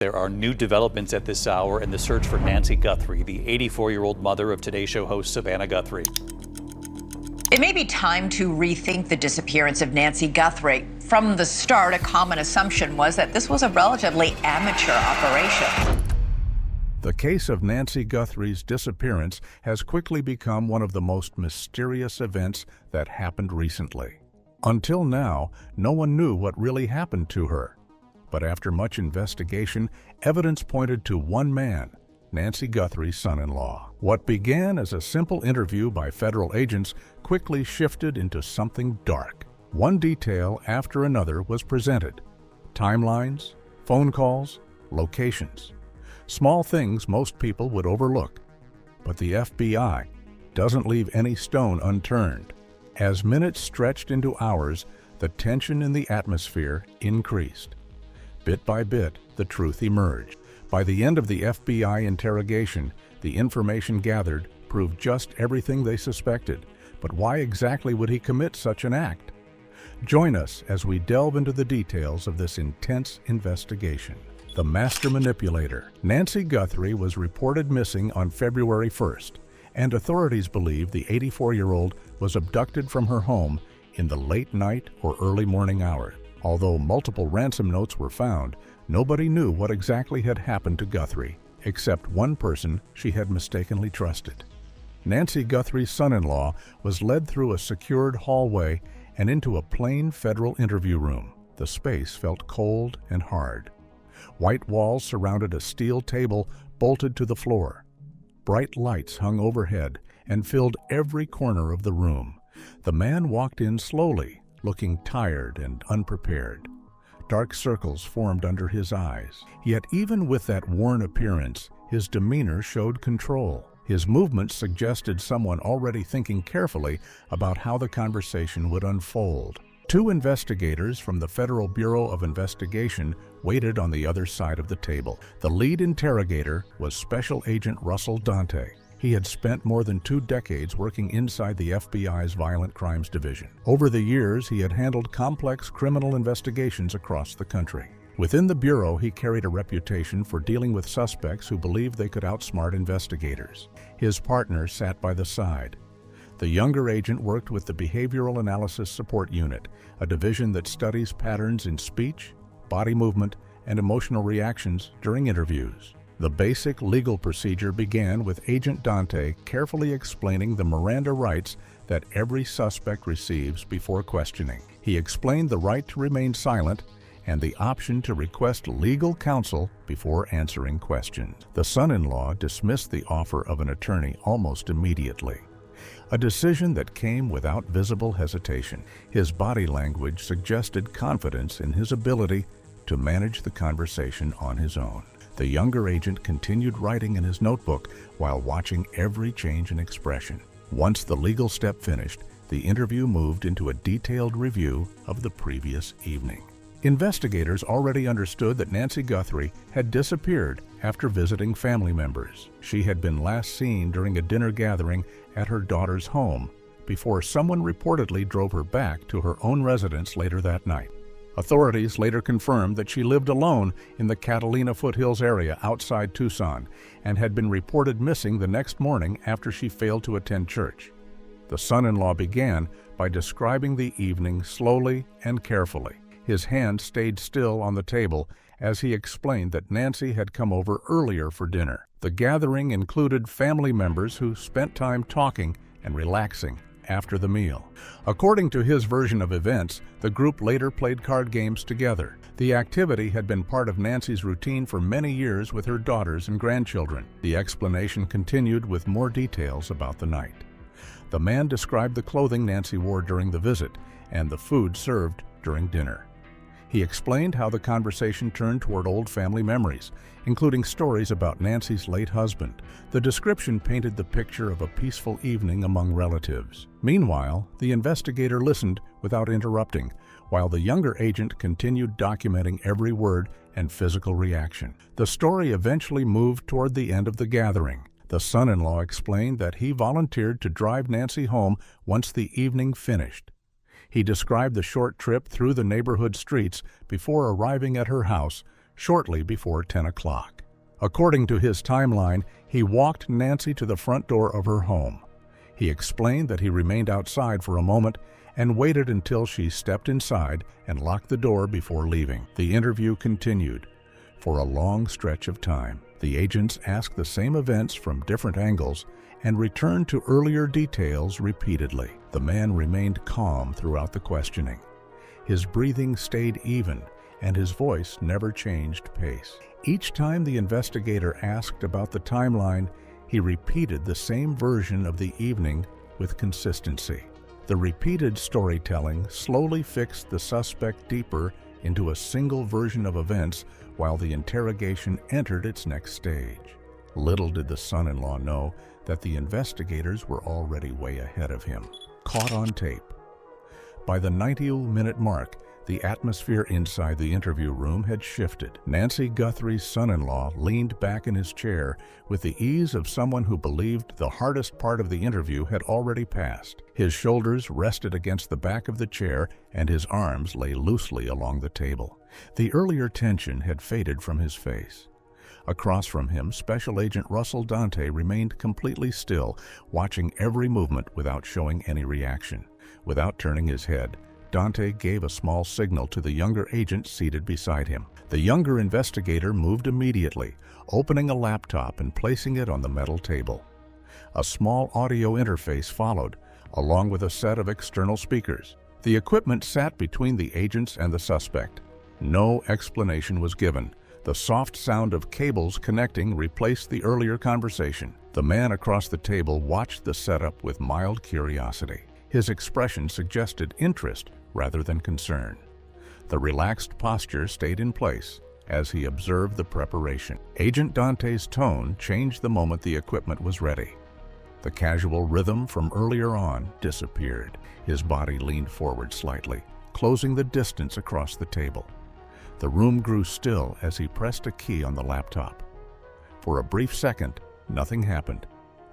There are new developments at this hour in the search for Nancy Guthrie, the 84-year-old mother of Today Show host Savannah Guthrie. It may be time to rethink the disappearance of Nancy Guthrie. From the start, a common assumption was that this was a relatively amateur operation. The case of Nancy Guthrie's disappearance has quickly become one of the most mysterious events that happened recently. Until now, no one knew what really happened to her. But after much investigation, evidence pointed to one man, Nancy Guthrie's son-in-law. What began as a simple interview by federal agents quickly shifted into something dark. One detail after another was presented. Timelines, phone calls, locations. Small things most people would overlook. But the FBI doesn't leave any stone unturned. As minutes stretched into hours, the tension in the atmosphere increased. Bit by bit, the truth emerged. By the end of the FBI interrogation, the information gathered proved just everything they suspected. But why exactly would he commit such an act? Join us as we delve into the details of this intense investigation. The master manipulator. Nancy Guthrie was reported missing on February 1st, and authorities believe the 84-year-old was abducted from her home in the late night or early morning hours. Although multiple ransom notes were found, nobody knew what exactly had happened to Guthrie, except one person she had mistakenly trusted. Nancy Guthrie's son-in-law was led through a secured hallway and into a plain federal interview room. The space felt cold and hard. White walls surrounded a steel table bolted to the floor. Bright lights hung overhead and filled every corner of the room. The man walked in slowly, looking tired and unprepared. Dark circles formed under his eyes. Yet even with that worn appearance, his demeanor showed control. His movements suggested someone already thinking carefully about how the conversation would unfold. Two investigators from the Federal Bureau of Investigation waited on the other side of the table. The lead interrogator was Special Agent Russell Dante. He had spent more than 2 decades working inside the FBI's Violent Crimes Division. Over the years, he had handled complex criminal investigations across the country. Within the Bureau, he carried a reputation for dealing with suspects who believed they could outsmart investigators. His partner sat by the side. The younger agent worked with the Behavioral Analysis Support Unit, a division that studies patterns in speech, body movement, and emotional reactions during interviews. The basic legal procedure began with Agent Dante carefully explaining the Miranda rights that every suspect receives before questioning. He explained the right to remain silent and the option to request legal counsel before answering questions. The son-in-law dismissed the offer of an attorney almost immediately, a decision that came without visible hesitation. His body language suggested confidence in his ability to manage the conversation on his own. The younger agent continued writing in his notebook while watching every change in expression. Once the legal step finished, the interview moved into a detailed review of the previous evening. Investigators already understood that Nancy Guthrie had disappeared after visiting family members. She had been last seen during a dinner gathering at her daughter's home before someone reportedly drove her back to her own residence later that night. Authorities later confirmed that she lived alone in the Catalina foothills area outside Tucson and had been reported missing the next morning after she failed to attend church. The son-in-law began by describing the evening slowly and carefully. His hand stayed still on the table as he explained that Nancy had come over earlier for dinner. The gathering included family members who spent time talking and relaxing after the meal. According to his version of events, the group later played card games together. The activity had been part of Nancy's routine for many years with her daughters and grandchildren. The explanation continued with more details about the night. The man described the clothing Nancy wore during the visit and the food served during dinner. He explained how the conversation turned toward old family memories, including stories about Nancy's late husband. The description painted the picture of a peaceful evening among relatives. Meanwhile, the investigator listened without interrupting, while the younger agent continued documenting every word and physical reaction. The story eventually moved toward the end of the gathering. The son-in-law explained that he volunteered to drive Nancy home once the evening finished. He described the short trip through the neighborhood streets before arriving at her house, shortly before 10 o'clock. According to his timeline, he walked Nancy to the front door of her home. He explained that he remained outside for a moment and waited until she stepped inside and locked the door before leaving. The interview continued. For a long stretch of time, the agents asked the same events from different angles and returned to earlier details repeatedly. The man remained calm throughout the questioning. His breathing stayed even, and his voice never changed pace. Each time the investigator asked about the timeline, he repeated the same version of the evening with consistency. The repeated storytelling slowly fixed the suspect deeper into a single version of events while the interrogation entered its next stage. Little did the son-in-law know that the investigators were already way ahead of him, caught on tape. By the 90-minute mark, the atmosphere inside the interview room had shifted. Nancy Guthrie's son-in-law leaned back in his chair with the ease of someone who believed the hardest part of the interview had already passed. His shoulders rested against the back of the chair and his arms lay loosely along the table. The earlier tension had faded from his face. Across from him, Special Agent Russell Dante remained completely still, watching every movement without showing any reaction. Without turning his head, Dante gave a small signal to the younger agent seated beside him. The younger investigator moved immediately, opening a laptop and placing it on the metal table. A small audio interface followed, along with a set of external speakers. The equipment sat between the agents and the suspect. No explanation was given. The soft sound of cables connecting replaced the earlier conversation. The man across the table watched the setup with mild curiosity. His expression suggested interest rather than concern. The relaxed posture stayed in place as he observed the preparation. Agent Dante's tone changed the moment the equipment was ready. The casual rhythm from earlier on disappeared. His body leaned forward slightly, closing the distance across the table. The room grew still as he pressed a key on the laptop. For a brief second, nothing happened.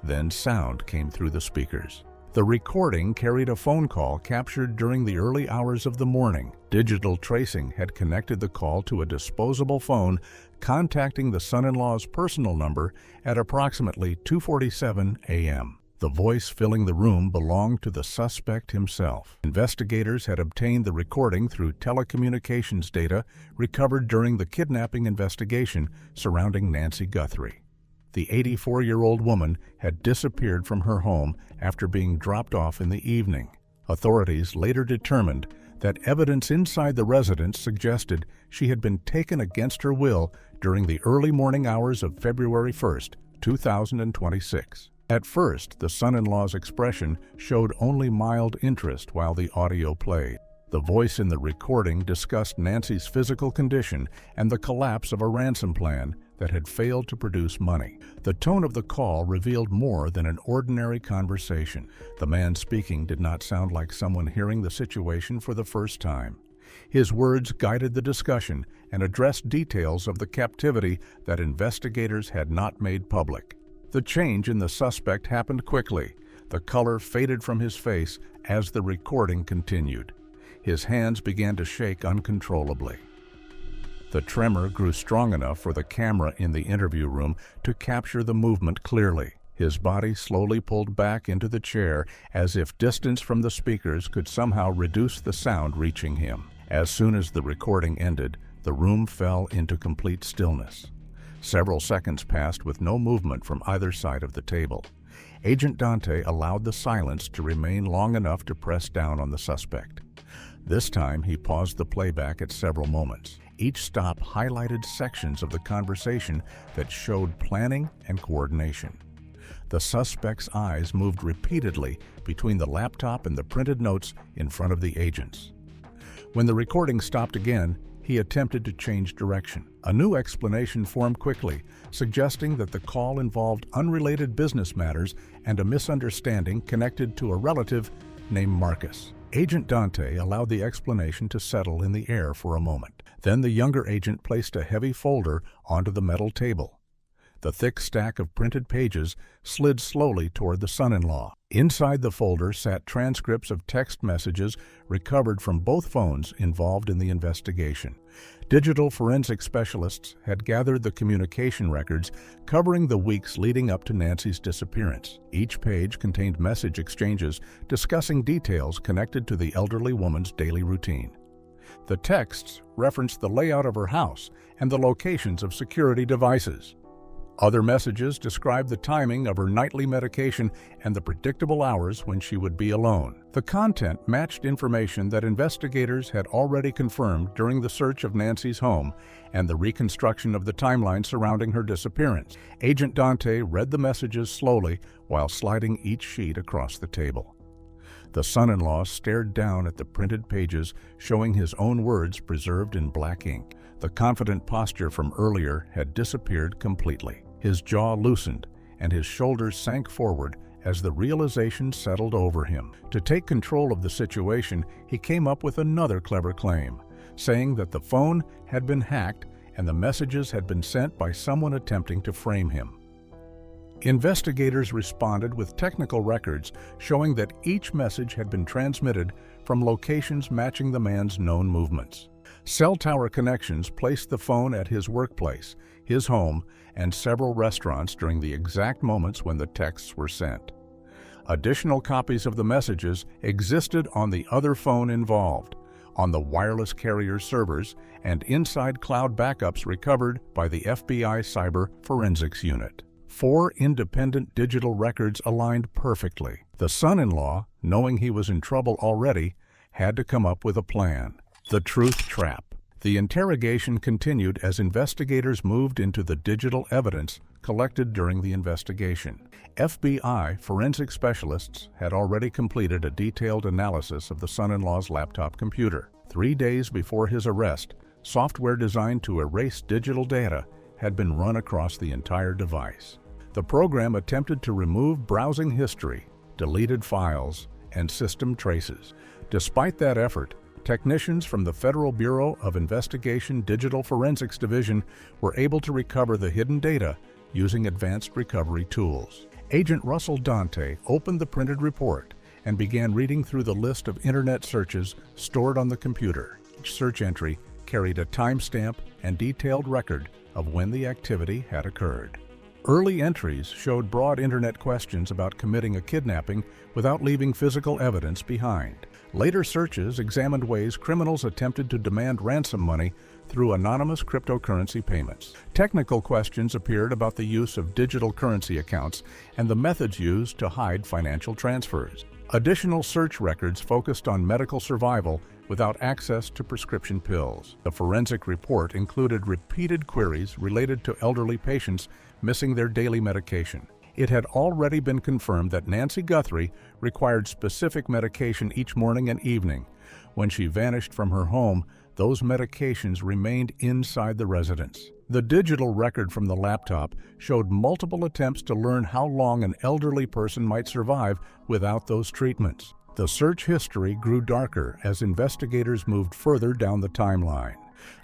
Then sound came through the speakers. The recording carried a phone call captured during the early hours of the morning. Digital tracing had connected the call to a disposable phone, contacting the son-in-law's personal number at approximately 2:47 a.m. The voice filling the room belonged to the suspect himself. Investigators had obtained the recording through telecommunications data recovered during the kidnapping investigation surrounding Nancy Guthrie. The 84-year-old woman had disappeared from her home after being dropped off in the evening. Authorities later determined that evidence inside the residence suggested she had been taken against her will during the early morning hours of February 1, 2026. At first, the son-in-law's expression showed only mild interest while the audio played. The voice in the recording discussed Nancy's physical condition and the collapse of a ransom plan that had failed to produce money. The tone of the call revealed more than an ordinary conversation. The man speaking did not sound like someone hearing the situation for the first time. His words guided the discussion and addressed details of the captivity that investigators had not made public. The change in the suspect happened quickly. The color faded from his face as the recording continued. His hands began to shake uncontrollably. The tremor grew strong enough for the camera in the interview room to capture the movement clearly. His body slowly pulled back into the chair as if distance from the speakers could somehow reduce the sound reaching him. As soon as the recording ended, the room fell into complete stillness. Several seconds passed with no movement from either side of the table. Agent Dante allowed the silence to remain long enough to press down on the suspect. This time, he paused the playback at several moments. Each stop highlighted sections of the conversation that showed planning and coordination. The suspect's eyes moved repeatedly between the laptop and the printed notes in front of the agents. When the recording stopped again, he attempted to change direction. A new explanation formed quickly, suggesting that the call involved unrelated business matters and a misunderstanding connected to a relative named Marcus. Agent Dante allowed the explanation to settle in the air for a moment. Then the younger agent placed a heavy folder onto the metal table. The thick stack of printed pages slid slowly toward the son-in-law. Inside the folder sat transcripts of text messages recovered from both phones involved in the investigation. Digital forensic specialists had gathered the communication records covering the weeks leading up to Nancy's disappearance. Each page contained message exchanges discussing details connected to the elderly woman's daily routine. The texts referenced the layout of her house and the locations of security devices. Other messages described the timing of her nightly medication and the predictable hours when she would be alone. The content matched information that investigators had already confirmed during the search of Nancy's home and the reconstruction of the timeline surrounding her disappearance. Agent Dante read the messages slowly while sliding each sheet across the table. The son-in-law stared down at the printed pages showing his own words preserved in black ink. The confident posture from earlier had disappeared completely. His jaw loosened and his shoulders sank forward as the realization settled over him. To take control of the situation, he came up with another clever claim, saying that the phone had been hacked and the messages had been sent by someone attempting to frame him. Investigators responded with technical records showing that each message had been transmitted from locations matching the man's known movements. Cell tower connections placed the phone at his workplace, his home, and several restaurants during the exact moments when the texts were sent. Additional copies of the messages existed on the other phone involved, on the wireless carrier servers, and inside cloud backups recovered by the FBI Cyber Forensics Unit. 4 independent digital records aligned perfectly. The son-in-law, knowing he was in trouble already, had to come up with a plan. The truth trap. The interrogation continued as investigators moved into the digital evidence collected during the investigation. FBI forensic specialists had already completed a detailed analysis of the son-in-law's laptop computer. 3 days before his arrest, software designed to erase digital data had been run across the entire device. The program attempted to remove browsing history, deleted files, and system traces. Despite that effort, technicians from the Federal Bureau of Investigation Digital Forensics Division were able to recover the hidden data using advanced recovery tools. Agent Russell Dante opened the printed report and began reading through the list of internet searches stored on the computer. Each search entry carried a timestamp and detailed record of when the activity had occurred. Early entries showed broad internet questions about committing a kidnapping without leaving physical evidence behind. Later searches examined ways criminals attempted to demand ransom money through anonymous cryptocurrency payments. Technical questions appeared about the use of digital currency accounts and the methods used to hide financial transfers. Additional search records focused on medical survival without access to prescription pills. The forensic report included repeated queries related to elderly patients missing their daily medication. It had already been confirmed that Nancy Guthrie required specific medication each morning and evening. When she vanished from her home, those medications remained inside the residence. The digital record from the laptop showed multiple attempts to learn how long an elderly person might survive without those treatments. The search history grew darker as investigators moved further down the timeline.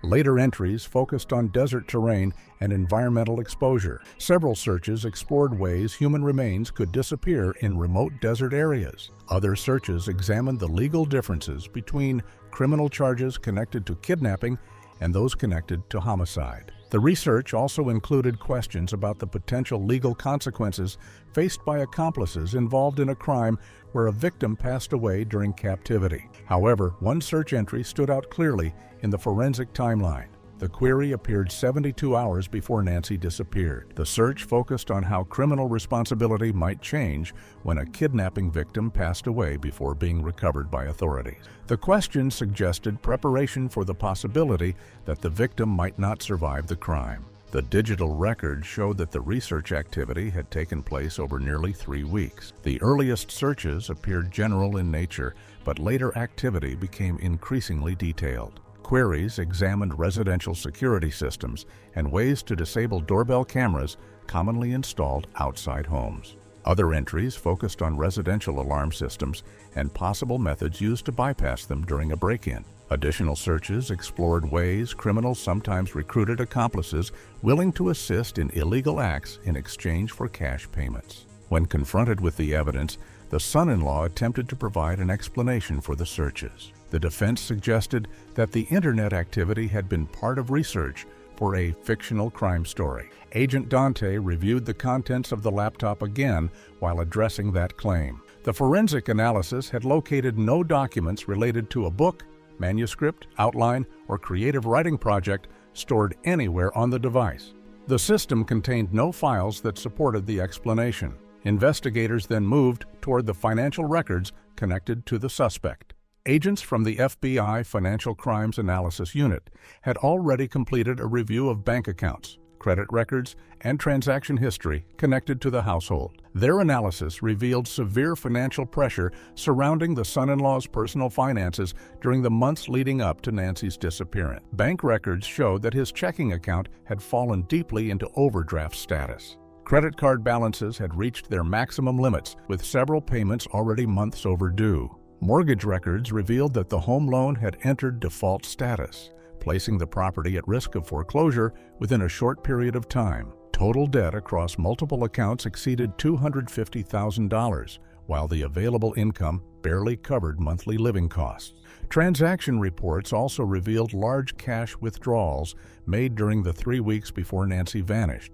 Later entries focused on desert terrain and environmental exposure. Several searches explored ways human remains could disappear in remote desert areas. Other searches examined the legal differences between criminal charges connected to kidnapping and those connected to homicide. The research also included questions about the potential legal consequences faced by accomplices involved in a crime where a victim passed away during captivity. However, one search entry stood out clearly in the forensic timeline. The query appeared 72 hours before Nancy disappeared. The search focused on how criminal responsibility might change when a kidnapping victim passed away before being recovered by authorities. The question suggested preparation for the possibility that the victim might not survive the crime. The digital record showed that the research activity had taken place over nearly 3 weeks. The earliest searches appeared general in nature, but later activity became increasingly detailed. Queries examined residential security systems and ways to disable doorbell cameras commonly installed outside homes. Other entries focused on residential alarm systems and possible methods used to bypass them during a break-in. Additional searches explored ways criminals sometimes recruited accomplices willing to assist in illegal acts in exchange for cash payments. When confronted with the evidence, the son-in-law attempted to provide an explanation for the searches. The defense suggested that the internet activity had been part of research for a fictional crime story. Agent Dante reviewed the contents of the laptop again while addressing that claim. The forensic analysis had located no documents related to a book, manuscript, outline, or creative writing project stored anywhere on the device. The system contained no files that supported the explanation. Investigators then moved toward the financial records connected to the suspect. Agents from the FBI Financial Crimes Analysis Unit had already completed a review of bank accounts, credit records, and transaction history connected to the household. Their analysis revealed severe financial pressure surrounding the son-in-law's personal finances during the months leading up to Nancy's disappearance. Bank records showed that his checking account had fallen deeply into overdraft status. Credit card balances had reached their maximum limits, with several payments already months overdue. Mortgage records revealed that the home loan had entered default status, placing the property at risk of foreclosure within a short period of time. Total debt across multiple accounts exceeded $250,000, while the available income barely covered monthly living costs. Transaction reports also revealed large cash withdrawals made during the 3 weeks before Nancy vanished.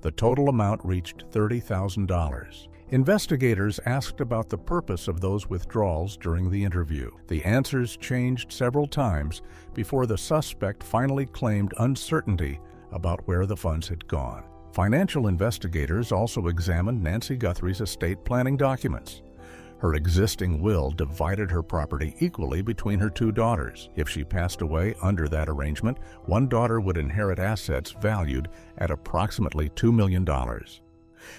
The total amount reached $30,000. Investigators asked about the purpose of those withdrawals during the interview. The answers changed several times before the suspect finally claimed uncertainty about where the funds had gone. Financial investigators also examined Nancy Guthrie's estate planning documents. Her existing will divided her property equally between her 2 daughters. If she passed away under that arrangement, one daughter would inherit assets valued at approximately $2 million.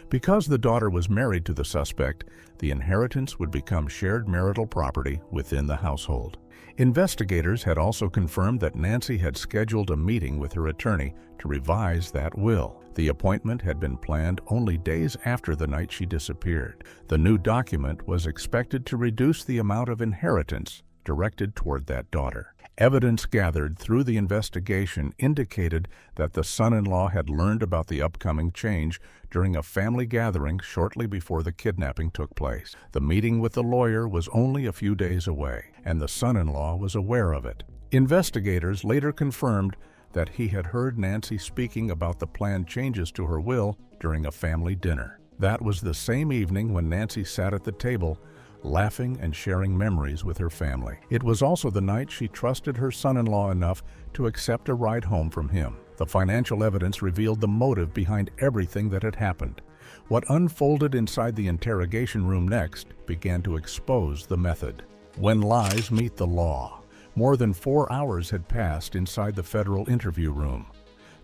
Because the daughter was married to the suspect, the inheritance would become shared marital property within the household. Investigators had also confirmed that Nancy had scheduled a meeting with her attorney to revise that will. The appointment had been planned only days after the night she disappeared. The new document was expected to reduce the amount of inheritance directed toward that daughter. Evidence gathered through the investigation indicated that the son-in-law had learned about the upcoming change during a family gathering shortly before the kidnapping took place. The meeting with the lawyer was only a few days away, and the son-in-law was aware of it. Investigators later confirmed that he had heard Nancy speaking about the planned changes to her will during a family dinner. That was the same evening when Nancy sat at the table, laughing and sharing memories with her family. It was also the night she trusted her son-in-law enough to accept a ride home from him. The financial evidence revealed the motive behind everything that had happened. What unfolded inside the interrogation room next began to expose the method. When lies meet the law. More than 4 hours had passed inside the federal interview room.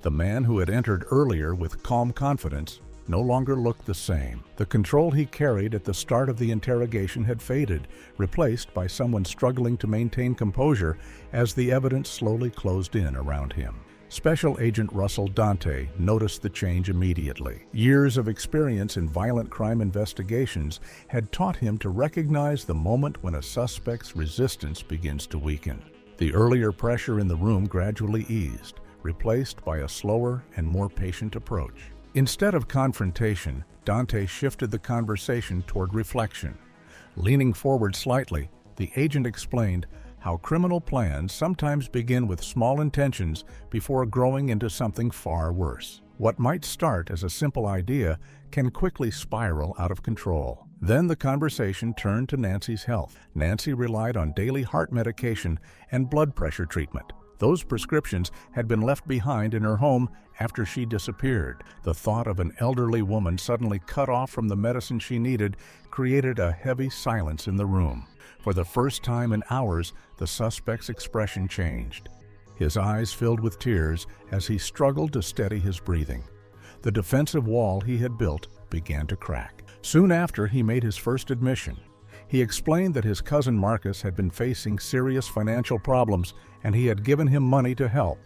The man who had entered earlier with calm confidence no longer looked the same. The control he carried at the start of the interrogation had faded, replaced by someone struggling to maintain composure as the evidence slowly closed in around him. Special Agent Russell Dante noticed the change immediately. Years of experience in violent crime investigations had taught him to recognize the moment when a suspect's resistance begins to weaken. The earlier pressure in the room gradually eased, replaced by a slower and more patient approach. Instead of confrontation, Dante shifted the conversation toward reflection. Leaning forward slightly, the agent explained how criminal plans sometimes begin with small intentions before growing into something far worse. What might start as a simple idea can quickly spiral out of control. Then the conversation turned to Nancy's health. Nancy relied on daily heart medication and blood pressure treatment. Those prescriptions had been left behind in her home after she disappeared. The thought of an elderly woman suddenly cut off from the medicine she needed created a heavy silence in the room. For the first time in hours, the suspect's expression changed. His eyes filled with tears as he struggled to steady his breathing. The defensive wall he had built began to crack. Soon after, he made his first admission. He explained that his cousin Marcus had been facing serious financial problems and he had given him money to help.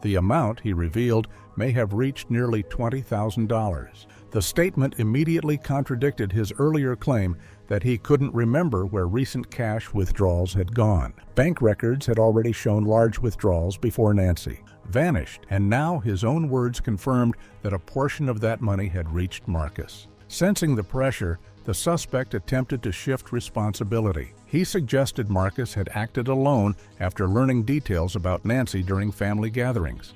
The amount, he revealed, may have reached nearly $20,000. The statement immediately contradicted his earlier claim that he couldn't remember where recent cash withdrawals had gone. Bank records had already shown large withdrawals before Nancy vanished, and now his own words confirmed that a portion of that money had reached Marcus. Sensing the pressure, the suspect attempted to shift responsibility. He suggested Marcus had acted alone after learning details about Nancy during family gatherings.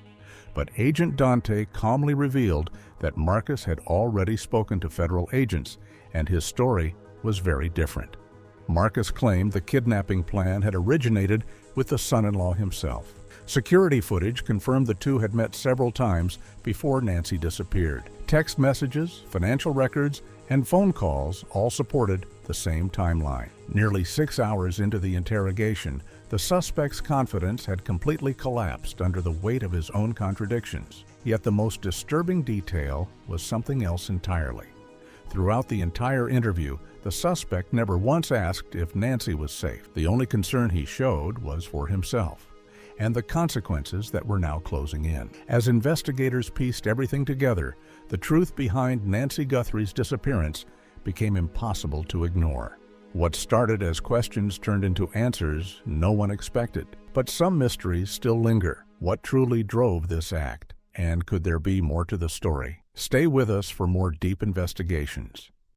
But Agent Dante calmly revealed that Marcus had already spoken to federal agents, and his story was very different. Marcus claimed the kidnapping plan had originated with the son-in-law himself. Security footage confirmed the two had met several times before Nancy disappeared. Text messages, financial records, and phone calls all supported the same timeline. Nearly 6 hours into the interrogation, the suspect's confidence had completely collapsed under the weight of his own contradictions. Yet the most disturbing detail was something else entirely. Throughout the entire interview, the suspect never once asked if Nancy was safe. The only concern he showed was for himself and the consequences that were now closing in. As investigators pieced everything together, the truth behind Nancy Guthrie's disappearance became impossible to ignore. What started as questions turned into answers no one expected. But some mysteries still linger. What truly drove this act? And could there be more to the story? Stay with us for more deep investigations.